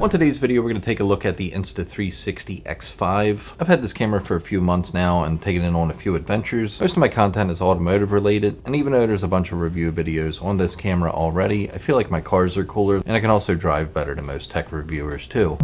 On today's video, we're going to take a look at the Insta360 X5. I've had this camera for a few months now and taken it on a few adventures. Most of my content is automotive related, and even though there's a bunch of review videos on this camera already, I feel like my cars are cooler and I can also drive better than most tech reviewers too.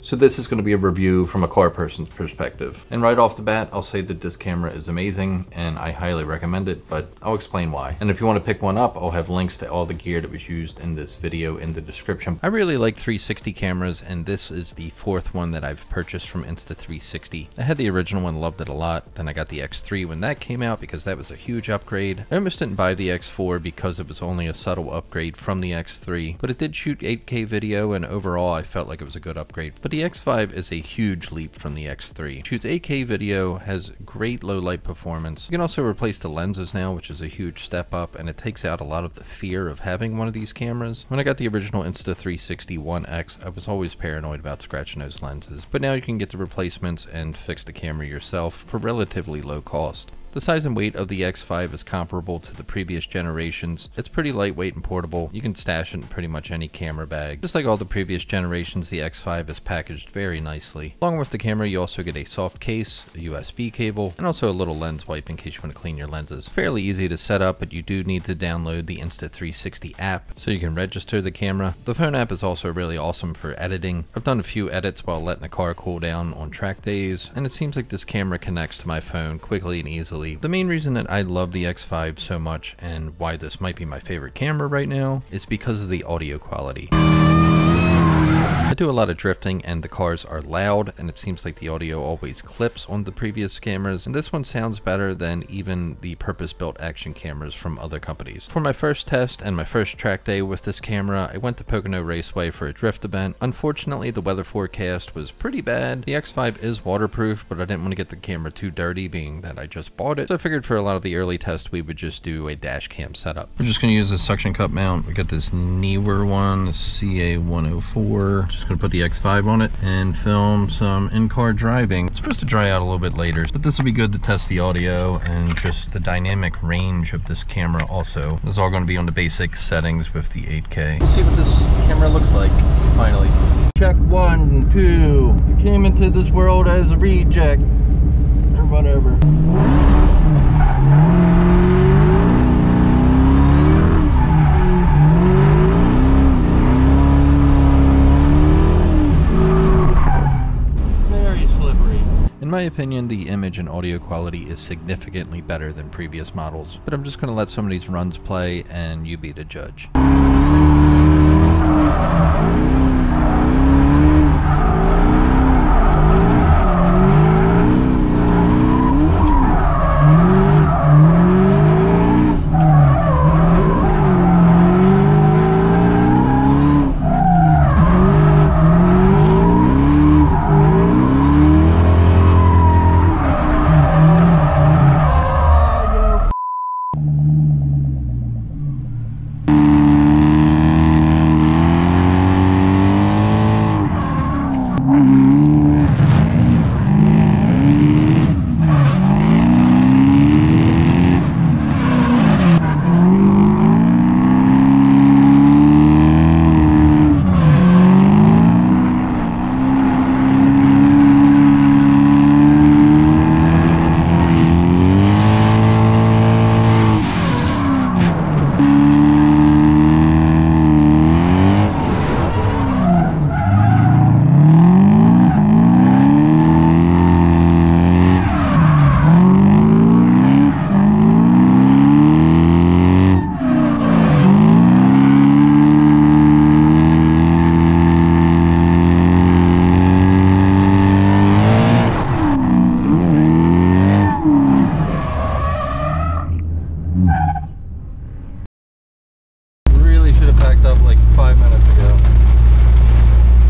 So this is going to be a review from a car person's perspective. And right off the bat, I'll say that this camera is amazing and I highly recommend it, but I'll explain why. And if you want to pick one up, I'll have links to all the gear that was used in this video in the description. I really like 360 cameras, and this is the fourth one that I've purchased from Insta360. I had the original one, loved it a lot. Then I got the X3 when that came out because that was a huge upgrade. I almost didn't buy the X4 because it was only a subtle upgrade from the X3, but it did shoot 8K video, and overall I felt like it was a good upgrade. But the X5 is a huge leap from the X3. It shoots 8K video, has great low light performance. You can also replace the lenses now, which is a huge step up, and it takes out a lot of the fear of having one of these cameras. When I got the original Insta360 One X, I was always paranoid about scratching those lenses, but now you can get the replacements and fix the camera yourself for relatively low cost. The size and weight of the X5 is comparable to the previous generations. It's pretty lightweight and portable. You can stash it in pretty much any camera bag. Just like all the previous generations, the X5 is packaged very nicely. Along with the camera, you also get a soft case, a USB cable, and also a little lens wipe in case you want to clean your lenses. Fairly easy to set up, but you do need to download the Insta360 app so you can register the camera. The phone app is also really awesome for editing. I've done a few edits while letting the car cool down on track days, and it seems like this camera connects to my phone quickly and easily. The main reason that I love the X5 so much and why this might be my favorite camera right now is because of the audio quality. I do a lot of drifting and the cars are loud, and it seems like the audio always clips on the previous cameras, and this one sounds better than even the purpose-built action cameras from other companies. For my first test and my first track day with this camera, I went to Pocono Raceway for a drift event. Unfortunately, the weather forecast was pretty bad. The X5 is waterproof, but I didn't want to get the camera too dirty, being that I just bought it, so I figured for a lot of the early tests we would just do a dash cam setup. We're just going to use this suction cup mount. We got this newer one, the CA104. Just gonna put the X5 on it and film some in-car driving. It's supposed to dry out a little bit later, but this will be good to test the audio and just the dynamic range of this camera also. This is all gonna be on the basic settings with the 8K. Let's see what this camera looks like, finally. Check 1, 2. I came into this world as a reject, or whatever. In my opinion, the image and audio quality is significantly better than previous models, but I'm just going to let some of these runs play and you be the judge.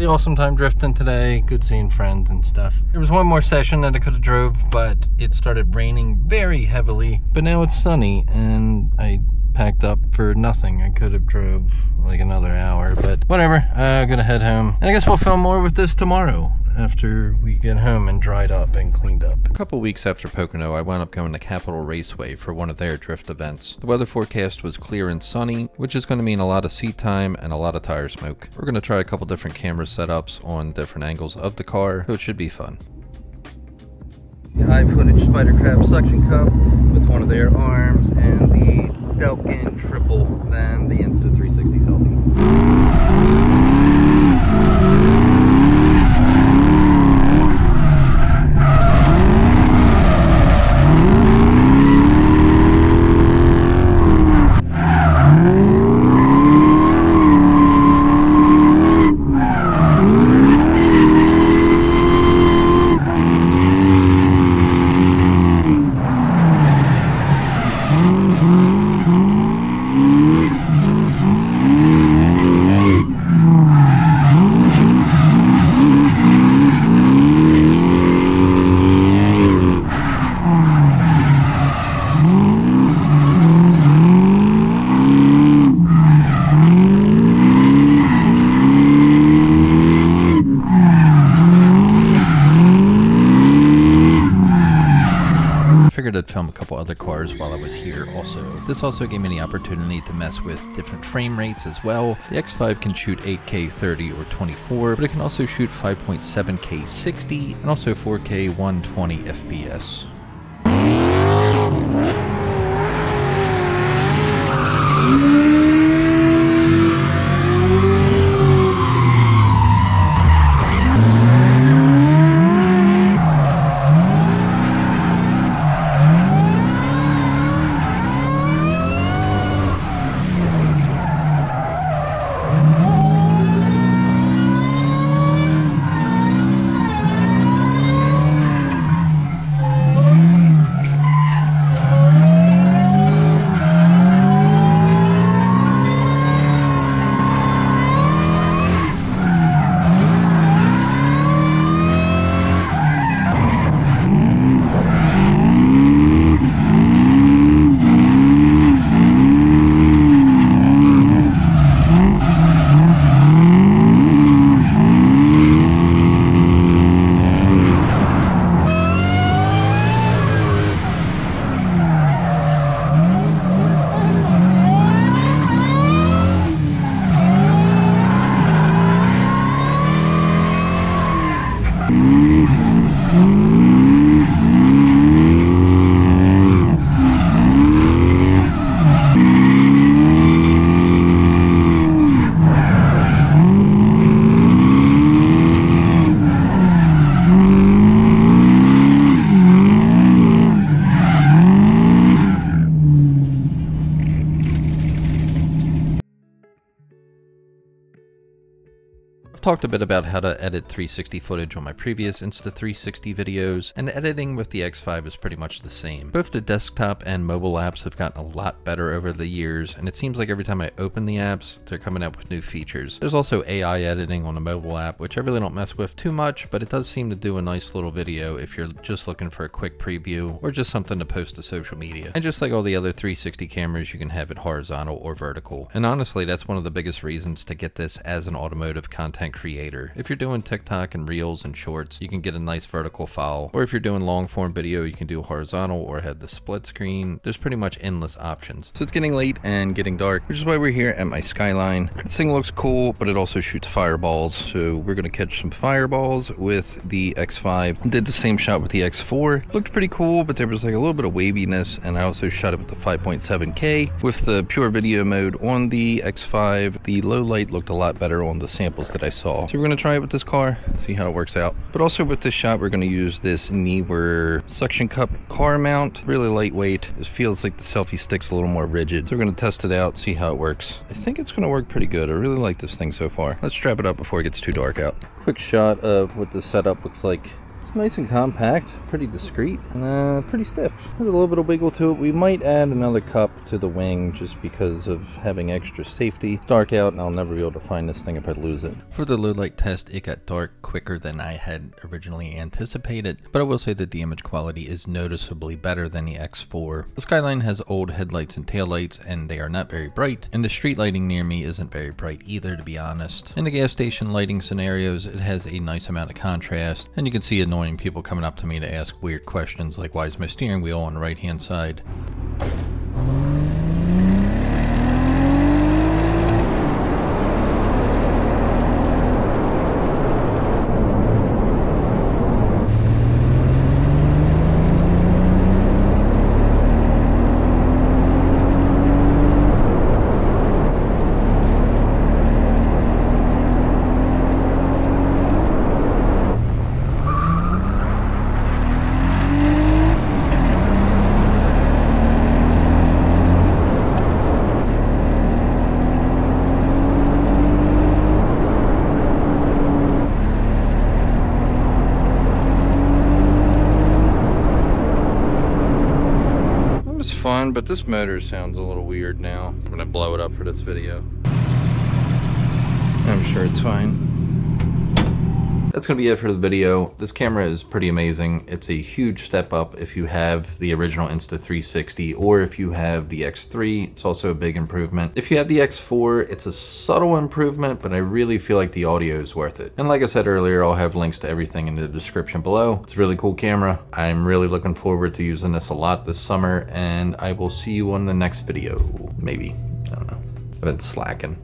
Awesome time drifting today, good seeing friends and stuff. There was one more session that I could have drove, but it started raining very heavily, but now it's sunny and I packed up for nothing. I could have drove like another hour, but whatever. I'm gonna head home and I guess we'll film more with this tomorrow. after we get home and dried up and cleaned up. A couple weeks after Pocono, I wound up going to Pocono Raceway for one of their drift events. The weather forecast was clear and sunny, which is going to mean a lot of seat time and a lot of tire smoke. We're going to try a couple different camera setups on different angles of the car, so it should be fun. The high footage spider crab suction cup with one of their arms and the Delkin triple, then the Insta360 selfie. I'd film a couple other cars while I was here also. This also gave me the opportunity to mess with different frame rates as well. The X5 can shoot 8K 30 or 24, but it can also shoot 5.7K 60 and also 4K 120 FPS. Talked a bit about how to edit 360 footage on my previous Insta360 videos, and editing with the X5 is pretty much the same. Both the desktop and mobile apps have gotten a lot better over the years, and it seems like every time I open the apps, they're coming out with new features. There's also AI editing on the mobile app, which I really don't mess with too much, but it does seem to do a nice little video if you're just looking for a quick preview or just something to post to social media. And just like all the other 360 cameras, you can have it horizontal or vertical. And honestly, that's one of the biggest reasons to get this as an automotive content creator. If you're doing TikTok and Reels and Shorts, you can get a nice vertical file, or if you're doing long form video, you can do horizontal or have the split screen. There's pretty much endless options. So it's getting late and getting dark, which is why we're here at my Skyline. This thing looks cool, but it also shoots fireballs, so we're gonna catch some fireballs with the X5. Did the same shot with the X4. Looked pretty cool, but there was like a little bit of waviness, and I also shot it with the 5.7K. With the pure video mode on the X5, the low light looked a lot better on the samples that I saw. So we're gonna try it with this car and see how it works out. But also with this shot, we're gonna use this Neewer suction cup car mount. Really lightweight. It feels like the selfie stick's a little more rigid. So we're gonna test it out, see how it works. I think it's gonna work pretty good. I really like this thing so far. Let's strap it up before it gets too dark out. Quick shot of what the setup looks like It's nice and compact, pretty discreet, and pretty stiff. Has a little bit of wiggle to it. We might add another cup to the wing just because of having extra safety. It's dark out and I'll never be able to find this thing if I lose it. For the low light test, it got dark quicker than I had originally anticipated, but I will say that the image quality is noticeably better than the X4. The Skyline has old headlights and taillights and they are not very bright, and the street lighting near me isn't very bright either, to be honest. In the gas station lighting scenarios, it has a nice amount of contrast, and you can see annoying people coming up to me to ask weird questions like, why is my steering wheel on the right hand side? Fun, but this motor sounds a little weird now. I'm gonna blow it up for this video. I'm sure it's fine. That's gonna be it for the video. This camera is pretty amazing. It's a huge step up if you have the original Insta360 or if you have the X3, it's also a big improvement. If you have the X4, it's a subtle improvement, but I really feel like the audio is worth it. And like I said earlier, I'll have links to everything in the description below. It's a really cool camera. I'm really looking forward to using this a lot this summer, and I will see you on the next video. Maybe, I don't know. I've been slacking.